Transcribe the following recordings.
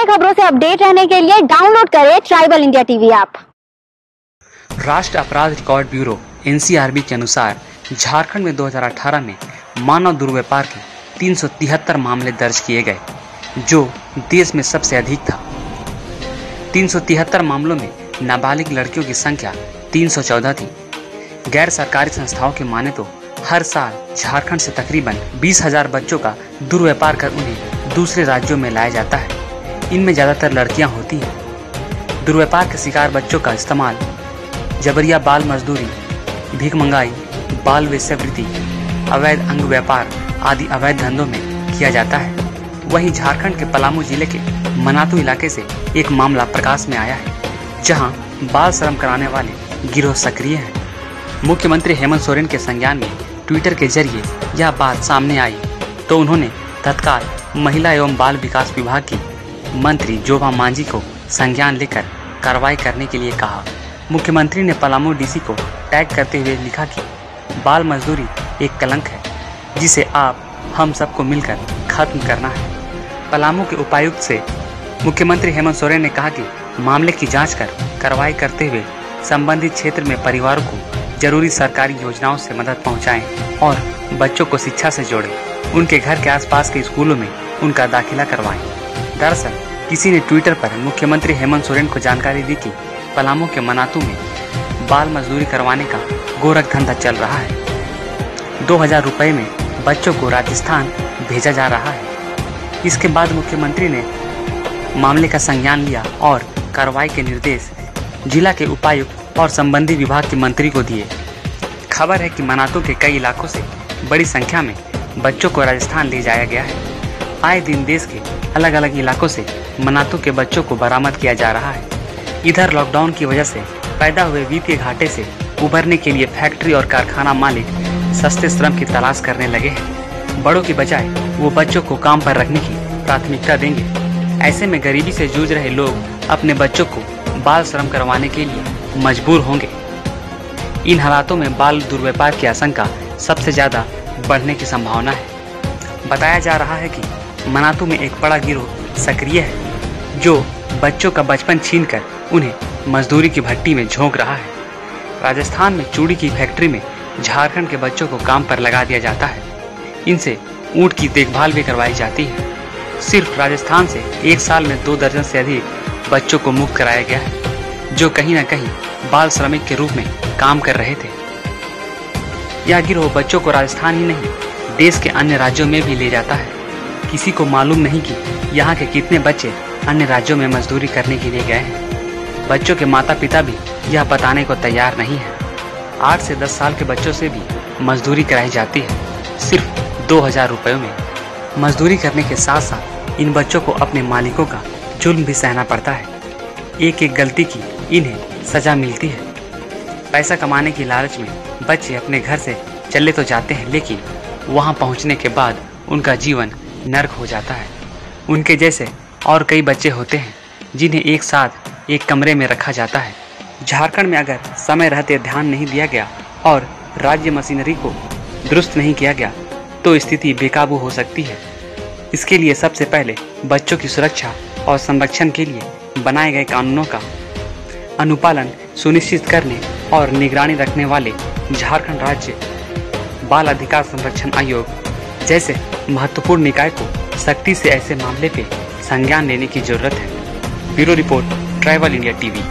सारे खबरों से अपडेट रहने के लिए डाउनलोड करें ट्राइबल इंडिया टीवी ऐप। राष्ट्रीय अपराध रिकॉर्ड ब्यूरो (NCRB) के अनुसार झारखंड में 2018 में मानव दुर्व्यवहार के 373 मामले दर्ज किए गए, जो देश में सबसे अधिक था। 373 मामलों में नाबालिग लड़कियों की संख्या 314 थी। गैर सरकारी संस्थाओं की माने तो हर साल झारखंड से तकरीबन 20,000 बच्चों का दुर्व्यवहार कर उन्हें दूसरे राज्यों में लाया जाता है। इनमें ज़्यादातर लड़कियां होती हैं। दुर्व्यवहार के शिकार बच्चों का इस्तेमाल जबरिया बाल मजदूरी, भीख मंगाई, बाल वेश्यावृत्ति, अवैध अंग व्यापार आदि अवैध धंधों में किया जाता है। वहीं झारखंड के पलामू जिले के मनातू इलाके से एक मामला प्रकाश में आया है, जहां बाल श्रम कराने वाले गिरोह सक्रिय हैं। मुख्यमंत्री हेमंत सोरेन के संज्ञान में ट्विटर के जरिए यह बात सामने आई तो उन्होंने तत्काल महिला एवं बाल विकास विभाग की मंत्री जोबा मांझी को संज्ञान लेकर कार्रवाई करने के लिए कहा। मुख्यमंत्री ने पलामू डीसी को टैग करते हुए लिखा कि बाल मजदूरी एक कलंक है, जिसे आप हम सबको मिलकर खत्म करना है। पलामू के उपायुक्त से मुख्यमंत्री हेमंत सोरेन ने कहा कि मामले की जांच कर कार्रवाई करते हुए संबंधित क्षेत्र में परिवारों को जरूरी सरकारी योजनाओं से मदद पहुंचाएं और बच्चों को शिक्षा से जोड़ें। उनके घर के आसपास के स्कूलों में उनका दाखिला करवाएं। दरअसल किसी ने ट्विटर पर मुख्यमंत्री हेमंत सोरेन को जानकारी दी कि पलामू के मनातू में बाल मजदूरी करवाने का गोरख धंधा चल रहा है। 2,000 रुपये में बच्चों को राजस्थान भेजा जा रहा है। इसके बाद मुख्यमंत्री ने मामले का संज्ञान लिया और कार्रवाई के निर्देश जिला के उपायुक्त और संबंधित विभाग के मंत्री को दिए। खबर है कि मनातू के कई इलाकों से बड़ी संख्या में बच्चों को राजस्थान ले जाया गया है। आए दिन देश के अलग अलग इलाकों से मनातू के बच्चों को बरामद किया जा रहा है। इधर लॉकडाउन की वजह से पैदा हुए वित्तीय घाटे से उबरने के लिए फैक्ट्री और कारखाना मालिक सस्ते श्रम की तलाश करने लगे हैं। बड़ों की बजाय वो बच्चों को काम पर रखने की प्राथमिकता देंगे। ऐसे में गरीबी से जूझ रहे लोग अपने बच्चों को बाल श्रम करवाने के लिए मजबूर होंगे। इन हालातों में बाल दुर्व्यवहार की आशंका सबसे ज्यादा बढ़ने की संभावना है। बताया जा रहा है कि मनातू में एक बड़ा गिरोह सक्रिय है, जो बच्चों का बचपन छीनकर उन्हें मजदूरी की भट्टी में झोंक रहा है। राजस्थान में चूड़ी की फैक्ट्री में झारखंड के बच्चों को काम पर लगा दिया जाता है। इनसे ऊंट की देखभाल भी करवाई जाती है। सिर्फ राजस्थान से एक साल में 2 दर्जन से अधिक बच्चों को मुक्त कराया गया है, जो कहीं न कहीं बाल श्रमिक के रूप में काम कर रहे थे। यह गिरोह बच्चों को राजस्थान ही नहीं, देश के अन्य राज्यों में भी ले जाता है। किसी को मालूम नहीं कि यहाँ के कितने बच्चे अन्य राज्यों में मजदूरी करने के लिए गए हैं। बच्चों के माता पिता भी यह बताने को तैयार नहीं है। 8 से 10 साल के बच्चों से भी मजदूरी कराई जाती है, सिर्फ 2,000 रुपयों में। मजदूरी करने के साथ साथ इन बच्चों को अपने मालिकों का जुल्म भी सहना पड़ता है। एक एक गलती की इन्हें सजा मिलती है। पैसा कमाने की लालच में बच्चे अपने घर से चले तो जाते हैं, लेकिन वहां पहुंचने के बाद उनका जीवन नर्क हो जाता है। उनके जैसे और कई बच्चे होते हैं जिन्हें एक साथ एक कमरे में रखा जाता है। झारखंड में अगर समय रहते ध्यान नहीं दिया गया और राज्य मशीनरी को दुरुस्त नहीं किया गया तो स्थिति बेकाबू हो सकती है। इसके लिए सबसे पहले बच्चों की सुरक्षा और संरक्षण के लिए बनाए गए कानूनों का अनुपालन सुनिश्चित करने और निगरानी रखने वाले झारखंड राज्य बाल अधिकार संरक्षण आयोग जैसे महत्वपूर्ण निकाय को सख्ती से ऐसे मामले पे संज्ञान लेने की जरूरत है। Bureau report, tribal India TV.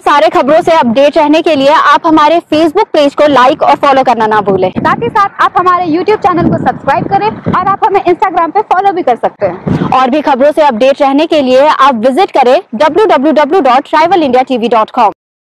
सारे खबरों से अपडेट रहने के लिए आप हमारे फेसबुक पेज को लाइक और फॉलो करना ना भूलें। साथ ही साथ आप हमारे यूट्यूब चैनल को सब्सक्राइब करें और आप हमें इंस्टाग्राम पे फॉलो भी कर सकते हैं। और भी खबरों से अपडेट रहने के लिए आप विजिट करें www.tribalindiatv.com।